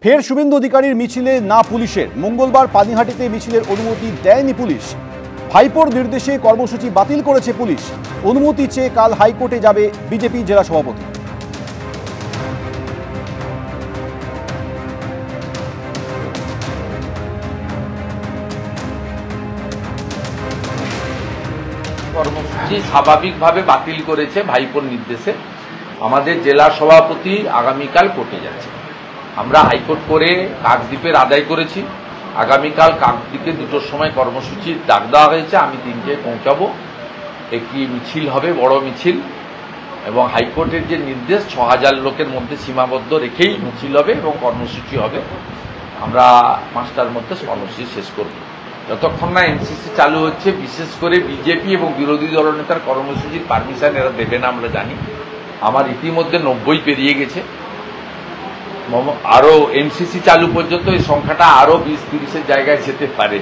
ফের শুভেন্দু অধিকারীর মিছিলে না পুলিশের। মঙ্গলবার পানিহাটিতে মিছিলের অনুমতি দেয়নি পুলিশ। ভাইপোর নির্দেশে কর্মসূচি বাতিল করেছে পুলিশ। অনুমতি চেয়ে কাল হাইকোর্টে যাবে বিজেপি জেলা সভাপতি। কর্মসূচি স্বাভাবিকভাবে বাতিল করেছে ভাইপোর নির্দেশে। আমাদের জেলা সভাপতি আগামীকাল কোর্টে যাচ্ছে। আমরা হাইকোর্ট করে কাকদ্বীপের আদায় করেছি। আগামীকাল কাকদ্বীপে 2টোর সময় কর্মসূচির ডাক দেওয়া হয়েছে। আমি 3টায় পৌঁছাবো। একটি মিছিল হবে, বড় মিছিল, এবং হাইকোর্টের যে নির্দেশ 6000 লোকের মধ্যে সীমাবদ্ধ রেখেই মিছিল হবে এবং কর্মসূচি হবে। আমরা 5টার মধ্যে কর্মসূচি শেষ করব। যতক্ষণ না এনসিসি চালু হচ্ছে, বিশেষ করে বিজেপি এবং বিরোধী দলনেতার কর্মসূচির পারমিশন এরা দেবে না আমরা জানি। আমার ইতিমধ্যে 90 পেরিয়ে গেছে। আরো এমসিসি চালু পর্যন্ত এই সংখ্যাটা আরো 20-30-এর জায়গায় যেতে পারে,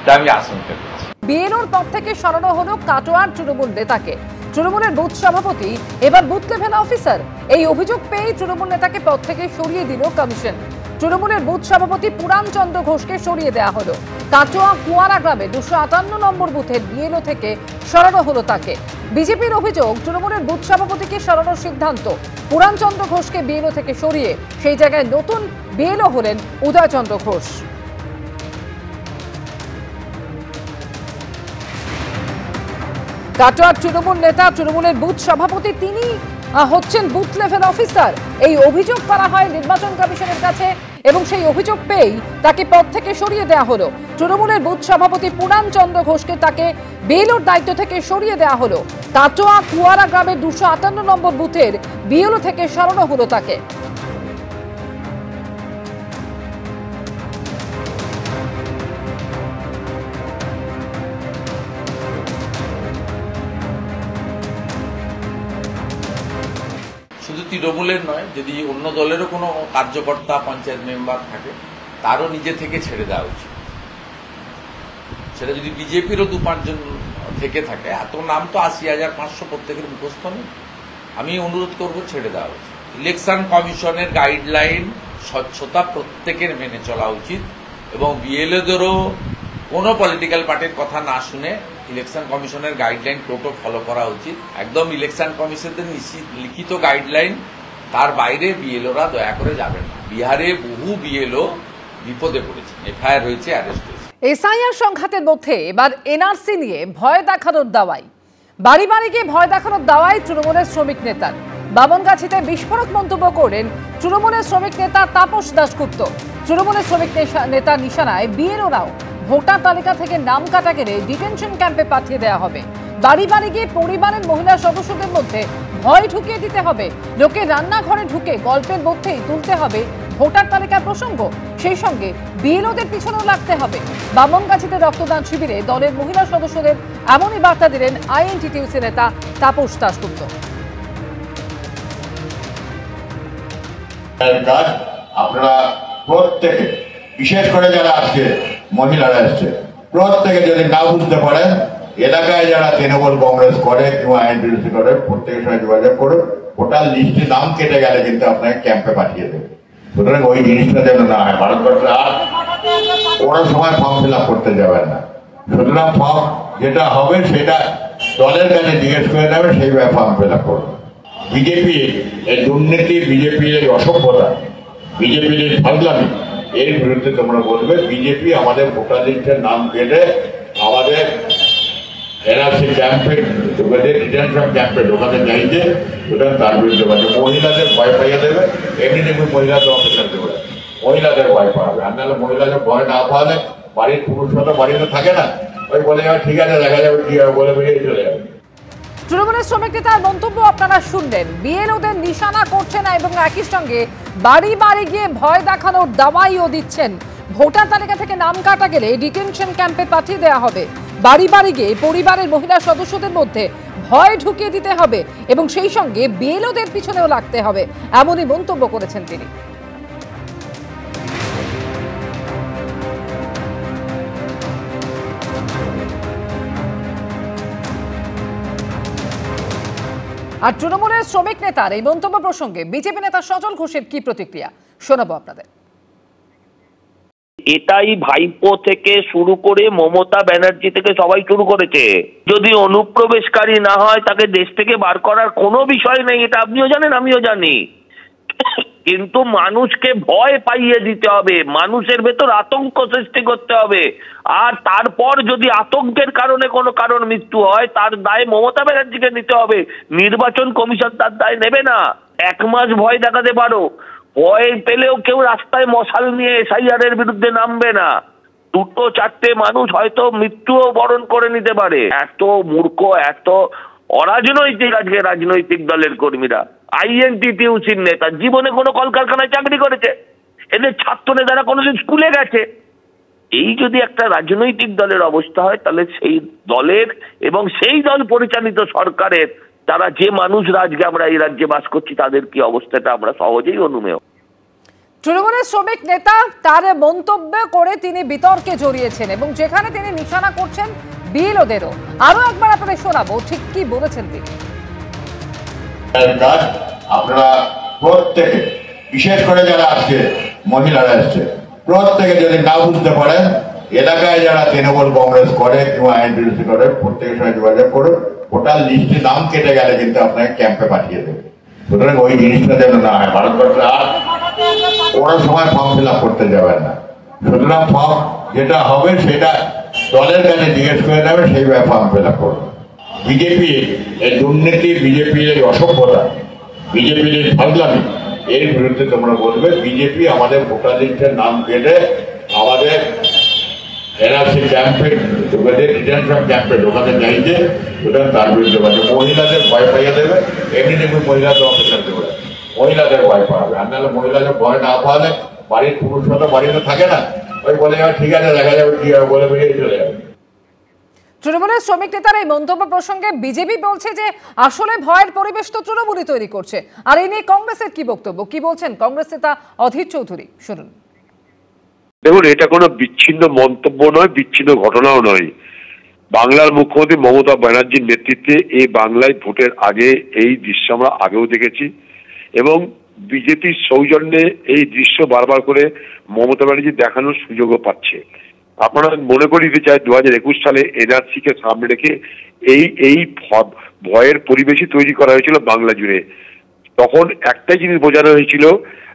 তা আমি আশঙ্কা করছি। বিএলওর পদ থেকে সরানো হলো কাটোয়ার তৃণমূল নেতাকে। তৃণমূলের বুথ সভাপতি এবার বুথ লেভেল অফিসার। এই অভিযোগ পেয়ে তৃণমূল নেতাকে পদ থেকে সরিয়ে দিল কমিশন। তৃণমূলের বুথ সভাপতি পুরাণচন্দ্র ঘোষকে সরিয়ে দেওয়া হলো। কাটোয়া কুয়ারা গ্রামে 258 নম্বর বুথের বিএলও থেকে সরানো হলো তাকে। বিজেপির অভিযোগ, তৃণমূলের বুথ সভাপতিকে সরানোর সিদ্ধান্ত। পুরাণচন্দ্র ঘোষকে বিএলও থেকে সরিয়ে সেই জায়গায় নতুন বিএলও হলেন উদয়চন্দ্র ঘোষ। কাটোয়ার তৃণমূল নেতা, তৃণমূলের বুথ সভাপতি, তিনি হচ্ছেন বুথ লেভেল অফিসার। এই অভিযোগ করা হয় নির্বাচন কমিশনের কাছে এবং সেই অভিযোগ পেয়েই তাকে পদ থেকে সরিয়ে দেওয়া হলো। তৃণমূলের বুথ সভাপতি পুরাণচন্দ্র ঘোষকে তাকে বিএলওর দায়িত্ব থেকে সরিয়ে দেওয়া হলো। কাটোয়া কুয়ারা গ্রামের 258 নম্বর বুথের বিএলও থেকে সরানো হলো তাকে। শুধু তৃণমূলের নয়, যদি অন্য দলেরও কোনো কার্যকর্তা, পঞ্চায়েত মেম্বার থাকে, তারও নিজে থেকে ছেড়ে দেওয়া উচিত। সেটা যদি বিজেপিরও 2-5 জন থেকে থাকে, এত নাম তো 80,500 প্রত্যেকের মুখস্থ নেই। আমি অনুরোধ করব ছেড়ে দেওয়া উচিত। ইলেকশন কমিশনের গাইডলাইন, স্বচ্ছতা প্রত্যেকের মেনে চলা উচিত এবং বিএলওদেরও কোনো পলিটিক্যাল পার্টির কথা না শুনে ইলেকশন কমিশনের গাইডলাইন টোটো ফলো করা উচিত। একদম ইলেকশন কমিশনের লিখিত গাইডলাইন, তার বাইরে বিএলওরা দয়া করে যাবেন না। বিহারে বহু বিএলও বিপদে পড়েছে, এফআইআর হয়েছে, অ্যারেস্ট হয়েছে। এসআইআর সংঘাতের মধ্যে এবার এনআরসি নিয়ে ভয় দেখানোর দাওয়াই। বাড়ি বাড়ি গিয়ে ভয় দেখানোর দাওয়াই তৃণমূলের শ্রমিক নেতার। বামনগাছিতে বিস্ফোরক মন্তব্য করেন তৃণমূলের শ্রমিক নেতা তাপস দাশগুপ্ত। তৃণমূলের শ্রমিক নেতা নিশানায় বিএলওরাও ভোটার তালিকা থেকে নাম কাটা গেলে ডিটেনশন ক্যাম্পে পাঠিয়ে দেওয়া হবে। বাড়ি বাড়ি গিয়ে পরিবারের মহিলা সদস্যদের মধ্যে ভয় ঢুকিয়ে দিতে হবে। লোকে রান্নাঘরে ঢুকে গল্পের মধ্যেই তুলতে হবে ভোটার তালিকার প্রসঙ্গ। সেই সঙ্গে বিএলওদের পিছনেও লাগতে হবে। বামনগাছিতে রক্তদান শিবিরে দলের মহিলা সদস্যদের এমনই বার্তা দিলেন আইএনটিটিউসি নেতা তাপস দাশগুপ্ত। আপনারা প্রত্যেকে, বিশেষ করে যারা আসছে, মহিলারা আসছে, প্রত্যেকে যদি না বুঝতে পারেন, এলাকায় যারা তৃণমূল কংগ্রেস করে কিংবা আইএনটিটিউসি করে, প্রত্যেকের সঙ্গে যোগাযোগ করুন। ভোটার লিস্টে নাম কেটে গেলে কিন্তু আপনাকে ক্যাম্পে পাঠিয়ে দেবে। সুতরাং ওই জিনিসটা যেন না হয়। ভারতবর্ষে আর কোনো সময় ফর্ম ফিল আপ করতে যাবেন না। সুতরাং ফর্ম যেটা হবে সেটা দলের কাছে জিজ্ঞেস করে নেবে, সেইভাবে ফর্ম ফিল আপ করবে। বিজেপি এই দুর্নীতি, বিজেপির এই অসভ্যতা, বিজেপির এই ফাজলামি, এর বিরুদ্ধে তোমরা বলবে। বিজেপি আমাদের ভোটার লিস্টের নাম কেটে আমাদের এনআরসি ক্যাম্পে ঢোকাতে, ডিটেনশন ক্যাম্পে ঢোকাতে চাইছে। সুতরাং তার বিরুদ্ধে মহিলাদের ভয় পাইয়ে দেবে। এমনি দেখবে মহিলাদের অফিসার দেবে, মহিলাদের ভয় পাওয়াবে। আর নাহলে মহিলাদের ভয় না পাওয়ালে বাড়ির পুরুষরা তো বাড়িতে থাকে না, ওই বলে ঠিক আছে দেখা যাবে, কি হবে বলে বেরিয়ে চলে যাবে। তৃণমূলের শ্রমিক নেতার মন্তব্য আপনারা শুনলেন। বিএলওদের নিশানা করছে না এবং একই সঙ্গে বাড়ি বাড়ি গিয়ে ভয় দেখানোর দাওয়াইও দিচ্ছেন। ভোটার তালিকা থেকে নাম কাটা গেলে ডিটেনশন ক্যাম্পে পাঠিয়ে দেওয়া হবে। বাড়ি বাড়ি গিয়ে পরিবারের মহিলা সদস্যদের মধ্যে ভয় ঢুকিয়ে দিতে হবে এবং সেই সঙ্গে বিএলওদের পিছনেও লাগতে হবে, এমনই মন্তব্য করেছেন তিনি। আর তৃণমূলের শ্রমিক নেতার এই মন্তব্য প্রসঙ্গে বিজেপি নেতা সজল ঘোষের কি প্রতিক্রিয়া শোনাবো আপনাদের। এটাই ভাইপো থেকে শুরু করে মমতা ব্যানার্জি থেকে সবাই শুরু করেছে। যদি অনুপ্রবেশকারী না হয় তাকে দেশ থেকে বার করার কোনো বিষয় নেই, এটা আপনিও জানেন আমিও জানি। কিন্তু মানুষকে ভয় পাইয়ে দিতে হবে, মানুষের ভেতর আতঙ্ক সৃষ্টি করতে হবে। আর তারপর যদি আতঙ্কের কারণে কোনো কারণ মৃত্যু হয় তার দায় মমতা ব্যানার্জিকে নিতে হবে, নির্বাচন কমিশন তার দায় নেবে না। 1 মাস ভয় দেখাতে পারো, ভয় পেলেও কেউ রাস্তায় মশাল নিয়ে এসআইআর এর বিরুদ্ধে নামবে না। 2-4টে মানুষ হয়তো মৃত্যুও বরণ করে নিতে পারে। এত মূর্খ, এত অরাজনৈতিক আজকে রাজনৈতিক দলের কর্মীরা। আইএনটিটিউসির নেতা জীবনে কোনো কলকারখানায় চাকরি করেছে, এদের ছাত্র নেতারা কোনোদিন স্কুলে গেছে। এই যদি একটা রাজনৈতিক দলের অবস্থা হয় তাহলে সেই দলের এবং সেই দল পরিচালিত সরকারের তারা যে মানুষরা আজকে আমরা এই রাজ্যে বাস করছি তাদের কি অবস্থাটা আমরা সহজেই অনুমেয়। তৃণমূলের শ্রমিক নেতা তার মন্তব্য করে তিনি বিতর্কে জড়িয়েছেন এবং যেখানে তিনি নিশানা করছেন বিএলওদেরও। আরো একবার আপনাদের শোনাবো ঠিক কি বলেছেন তিনি। আপনারা প্রত্যেকে, বিশেষ করে যারা আজকে মহিলারা এসছে, প্রত্যেকে যদি না বুঝতে পারেন, এলাকায় যারা তৃণমূল কংগ্রেস করে কিংবা আইএনটিটিউসি করে প্রত্যেকের সঙ্গে যোগাযোগ করুন। ভোটার লিস্টে নাম কেটে গেলে কিন্তু আপনাকে ক্যাম্পে পাঠিয়ে দেবে। সুতরাং ওই জিনিসটা যেন না হয়, ভারতবর্ষে আর কোনো সময় ফর্ম ফিল আপ করতে যাবেন না। সুতরাং ফর্ম যেটা হবে সেটা দলের কাছে জিজ্ঞেস করে নেবে, সেইভাবে ফর্ম ফিল আপ করবে। বিজেপি এই দুর্নীতি, বিজেপির এই অসভ্যতা, বিজেপির এই ফাজলামি, এর বিরুদ্ধে তোমরা বলবে। বিজেপি আমাদের ভোটার লিস্টের নাম কেটে আমাদের এনআরসি ক্যাম্পে ঢুকাতে, ডিটেনশন ক্যাম্পে ঢোকাতে চাইছে। সুতরাং তার বিরুদ্ধে বলছে মহিলাদের ভয় পাইয়ে দেবে। এমনি দেখবে মহিলাদের অফিসার দেবে, মহিলাদের ভয় পাওয়াবে। আর নাহলে মহিলাদের ভয় না পাওয়ালে বাড়ির পুরুষরা তো বাড়িতে থাকে না, ওই বলে ঠিক আছে দেখা যাবে কি হবে বলে বেরিয়ে চলে যাবে। তৃণমূলের শ্রমিক নেতার এই মন্তব্য প্রসঙ্গে বিজেপি বলছে যে আসলে ভয়ের পরিবেশ তো তৃণমূলই তৈরি করছে। আর এই নিয়ে কংগ্রেসের কি বক্তব্য, কি বলছেন কংগ্রেস নেতা অধীর চৌধুরী, শুনুন। দেখুন, এটা কোনো বিচ্ছিন্ন মন্তব্য নয়, বিচ্ছিন্ন ঘটনাও নয়। বাংলার মুখ্যমন্ত্রী মমতা ব্যানার্জির নেতৃত্বে এই বাংলায় ভোটের আগে এই দৃশ্য আমরা আগেও দেখেছি এবং বিজেপির সৌজন্যে এই দৃশ্য বারবার করে মমতা ব্যানার্জি দেখানোর সুযোগও পাচ্ছে। আপনারা মনে করিয়ে দিতে চাই 2021 সালে এনআরসি কে সামনে রেখে এই ভয়ের পরিবেশই তৈরি করা হয়েছিল বাংলা জুড়ে। তখন একটাই জিনিস বোঝানো হয়েছিল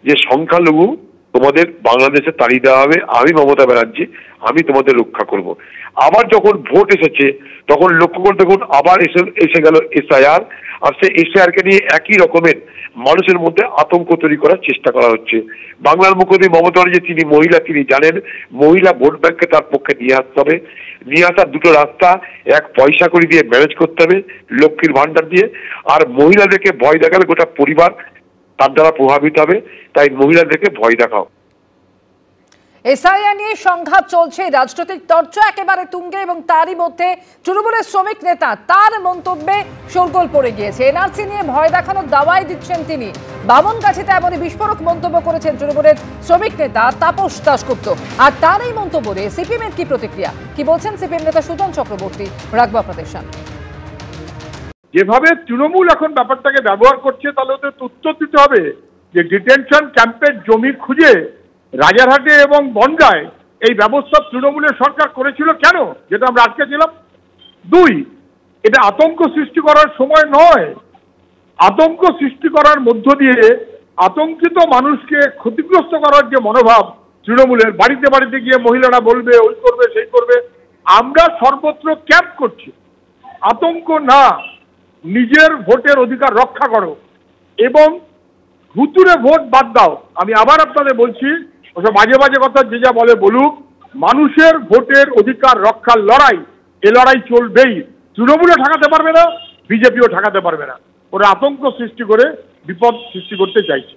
যে সংখ্যালঘু তোমাদের বাংলাদেশে তাড়িয়ে দেওয়া হবে, আমি মমতা ব্যানার্জি আমি তোমাদের রক্ষা করব। আবার যখন ভোট এসেছে তখন লক্ষ্য করে দেখুন আবার এসে গেল এসআইআর, আর সেই এসআইআর কে নিয়ে একই রকমের মানুষের মধ্যে আতঙ্ক তৈরি করার চেষ্টা করা হচ্ছে। বাংলার মুখ্যমন্ত্রী মমতা ব্যানার্জি তিনি মহিলা, তিনি জানেন মহিলা ভোট ব্যাংককে তার পক্ষে নিয়ে আসতে হবে। নিয়ে আসার দুটো রাস্তা, এক পয়সা করে দিয়ে ম্যানেজ করতে হবে লক্ষ্মীর ভান্ডার দিয়ে, আর মহিলাদেরকে ভয় দেখাবে গোটা পরিবার তার দ্বারা প্রভাবিত হবে, তাই মহিলাদেরকে ভয় দেখাও। এসআইআর নিয়ে সংঘাত চলছে, রাজনৈতিক চর্চা একেবারে তুঙ্গে এবং তারই মধ্যে তৃণমূলের শ্রমিক নেতা তার মন্তব্যে শোরগোল পড়ে গিয়েছে। এনআরসি নিয়ে ভয় দেখানোর দাওয়াই দিচ্ছেন তিনি। বামনগাছিতে এমনই বিস্ফোরক মন্তব্য করেছেন তৃণমূলের শ্রমিক নেতা তাপস দাশগুপ্ত। আর তার এই মন্তব্য নিয়ে সিপিএম এর কি প্রতিক্রিয়া, কি বলছেন সিপিএম নেতা সুজন চক্রবর্তী, রাখবো আপনাদের সামনে। যেভাবে তৃণমূল এখন ব্যাপারটাকে ব্যবহার করছে তাহলে ওদের উত্তর দিতে হবে যে ডিটেনশন ক্যাম্পের জমি খুঁজে রাজারহাটে এবং বনগাঁয় এই ব্যবস্থা তৃণমূলের সরকার করেছিল কেন, যেটা আমরা আটকে ছিলাম। 2, এটা আতঙ্ক সৃষ্টি করার সময় নয়। আতঙ্ক সৃষ্টি করার মধ্য দিয়ে আতঙ্কিত মানুষকে ক্ষতিগ্রস্ত করার যে মনোভাব তৃণমূলের, বাড়িতে বাড়িতে গিয়ে মহিলারা বলবে ওই করবে সেই করবে, আমরা সর্বত্র ক্যাম্প করছি। আতঙ্ক না, নিজের ভোটের অধিকার রক্ষা করো এবং ভুতুরে ভোট বাদ দাও। আমি আবার আপনাদের বলছি, ওসব বাজে বাজে কথা যে যা বলে বলুক, মানুষের ভোটের অধিকার রক্ষার লড়াই, এ লড়াই চলবেই। তৃণমূলও ঠেকাতে পারবে না, বিজেপিও ঠেকাতে পারবে না। ওরা আতঙ্ক সৃষ্টি করে বিপদ সৃষ্টি করতে চাইছে।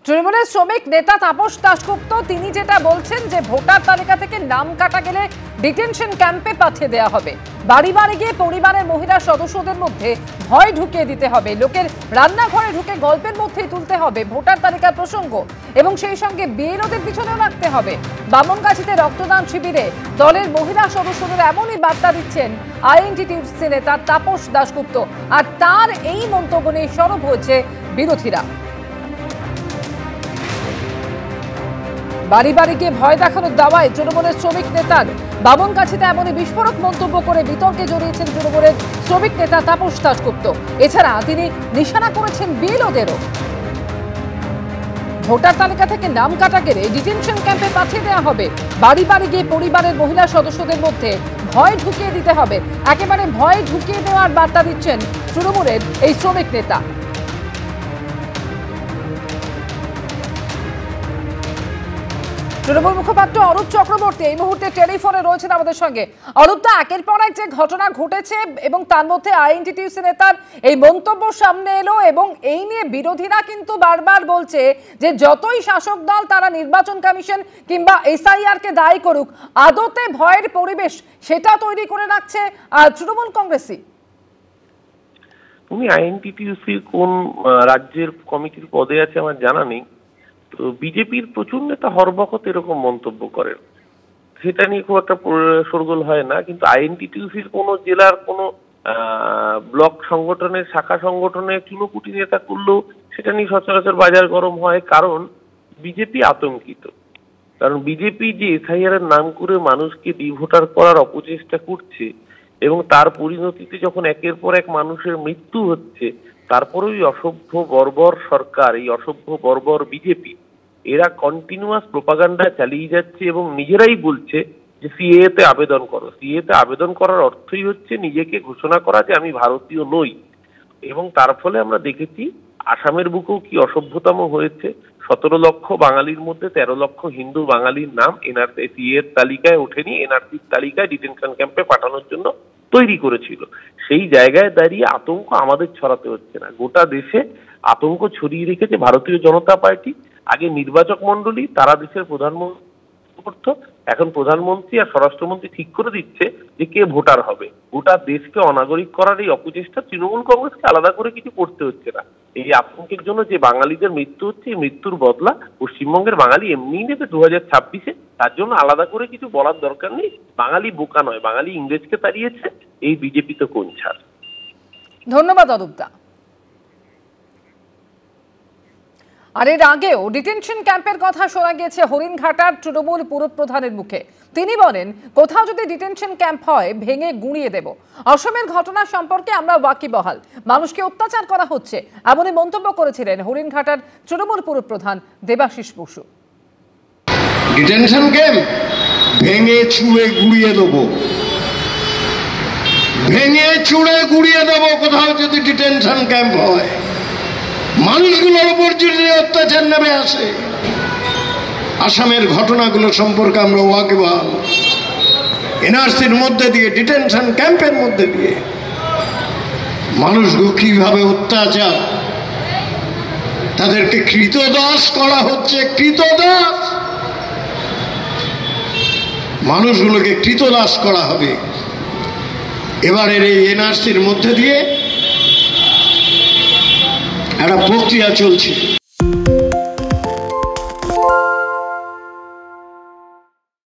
তৃণমূলের শ্রমিক নেতা তাপস দাশগুপ্ত তিনি যেটা বলছেন যে ভোটার তালিকা থেকে নাম কাটা গেলে ডিটেনশন ক্যাম্পে পাঠিয়ে দেওয়া হবে, বাড়ি বাড়ি গিয়ে পরিবারের মহিলা সদস্যদের মধ্যে ভয় ঢুকিয়ে দিতে হবে, লোকের রান্নাঘরে ঢুকে গল্পের মধ্যেই তুলতে হবে ভোটার তালিকার প্রসঙ্গ এবং সেই সঙ্গে বিএলওদের পিছনেও রাখতে হবে। বামনগাছিতে রক্তদান শিবিরে দলের মহিলা সদস্যদের এমনই বার্তা দিচ্ছেন আইএনটিটিউসি নেতা তাপস দাশগুপ্ত। আর তার এই মন্তব্য নিয়ে সরব হয়েছে বিরোধীরা। বাড়ি বাড়ি গিয়ে ভয় দেখানোর দাওয়ায় তৃণমূলের শ্রমিক নেতার। বামনগাছিতে এমনই বিস্ফোরক মন্তব্য করে বিতর্কে জড়িয়েছেন তৃণমূলের শ্রমিক নেতা তাপস দাশগুপ্ত। এছাড়া তিনি নিশানা করেছেন বিএলওদেরও। ভোটার তালিকা থেকে নাম কাটা গেলে ডিটেনশন ক্যাম্পে পাঠিয়ে দেওয়া হবে। বাড়ি বাড়ি গিয়ে পরিবারের মহিলা সদস্যদের মধ্যে ভয় ঢুকিয়ে দিতে হবে। একেবারে ভয় ঢুকিয়ে দেওয়ার বার্তা দিচ্ছেন তৃণমূলের এই শ্রমিক নেতা। তৃণমূল মুখপাত্র অরূপ চক্রবর্তী এই মুহূর্তে টেলিফোনে রয়েছেন আমাদের সঙ্গে। অরূপদা, একের পর এক যে ঘটনা ঘটেছে এবং তার মধ্যে আইএনটিটিউসি নেতার এই মন্তব্য সামনে এলো এবং এই নিয়ে বিরোধীরা কিন্তু বারবার বলছে যে যতই শাসক দল তারা নির্বাচন কমিশন কিংবা এসআইআর কে দায়ী করুক, আদতে ভয়ের পরিবেশ সেটা তৈরি করে রাখছে তৃণমূল কংগ্রেসই। উনি আইএনটিটিউসি কোন রাজ্যের কমিটির পদে আছে আমার জানা নেই। তো বিজেপির প্রচুর নেতা হরবকত এরকম মন্তব্য করেন, সেটা নিয়ে খুব একটা শোরগোল হয় না। কিন্তু আইএনটিটিউসির কোনো জেলার কোনো ব্লক সংগঠনের শাখা সংগঠনের চুনোপুটি নেতা করলেও সেটা নিয়ে সচরাচর বাজার গরম হয়, কারণ বিজেপি আতঙ্কিত। কারণ বিজেপি যে এসআইআর এর নাম করে মানুষকে ডিভোটার করার অপচেষ্টা করছে এবং তার পরিণতিতে যখন একের পর এক মানুষের মৃত্যু হচ্ছে, তারপরেও এই অসভ্য বর্বর সরকার, এই অসভ্য বর্বর বিজেপি, এরা কন্টিনিউয়াস প্রোপাগান্ডা চালিয়ে যাচ্ছে এবং নিজেরাই বলছে যে সিএএ তে আবেদন করো। সিএএ তে আবেদন করার অর্থই হচ্ছে নিজেকে ঘোষণা করা যে আমি ভারতীয় নই। এবং তার ফলে আমরা দেখেছি আসামের বুকেও কি অসভ্যতম হয়েছে। 17 লক্ষ বাঙালির মধ্যে 13 লক্ষ হিন্দু বাঙালির নাম এনআরসি সিএএর তালিকায় ওঠেনি, এনআরসির তালিকায় ডিটেনশন ক্যাম্পে পাঠানোর জন্য তৈরি করেছিল। সেই জায়গায় দাঁড়িয়ে আতঙ্ক আমাদের ছড়াতে হচ্ছে না, গোটা দেশে আতঙ্ক ছড়িয়ে রেখেছে ভারতীয় জনতা পার্টি। আগে নির্বাচক মন্ডলী, তারা দেশের প্রধানমন্ত্রী করত, এখন প্রধানমন্ত্রী আর স্বরাষ্ট্রমন্ত্রী ঠিক করে দিচ্ছে যে কে ভোটার হবে। গোটা দেশকে অনাগরিক করার এই অপচেষ্টা তৃণমূল কংগ্রেসকে আলাদা করে কিছু করতে হচ্ছে না। এই আতঙ্কের জন্য যে বাঙালিদের মৃত্যু হচ্ছে, এই মৃত্যুর বদলা পশ্চিমবঙ্গের বাঙালি এমনিই নেবে 2026-এ। তার জন্য আলাদা করে কিছু বলার দরকার নেই। বাঙালি বোকা নয়, বাঙালি ইংরেজকে তাড়িয়েছে, এই বিজেপি তো কোন ছাড়। ধন্যবাদ অরূপদা। আর এর আগেও ডিটেনশন ক্যাম্পের কথা শোনা গিয়েছে হরিণঘাটার তৃণমূল পুরপ্রধানের মুখে। তিনি বলেন, কোথাও যদি ডিটেনশন ক্যাম্প হয় ভেঙে গুঁড়িয়ে দেব। অসমের ঘটনা সম্পর্কে আমরা ওয়াকিবহাল, মানুষকে অত্যাচার করা হচ্ছে, এমনই মন্তব্য করেছিলেন হরিণঘাটার তৃণমূল পুরপ্রধান দেবাশিস বসু। ডিটেনশন ক্যাম্প ভেঙে চুড়ে গুঁড়িয়ে দেবো, ভেঙে চুড়ে গুঁড়িয়ে দেবো কোথাও যদি ডিটেনশন ক্যাম্প হয়। মানুষগুলোর উপর যদি অত্যাচার নেমে আসে, আসামের ঘটনাগুলো সম্পর্কে আমরা ওয়াকিবহাল। এনআরসির মধ্যে দিয়ে, ডিটেনশন ক্যাম্পের মধ্যে দিয়ে মানুষগুলো কিভাবে অত্যাচার, তাদেরকে কৃতদাস করা হচ্ছে, কৃতদাস। মানুষগুলোকে কৃতদাস করা হবে। এবারের এই এনআরসির মধ্যে দিয়ে একটা প্রক্রিয়া চলছে।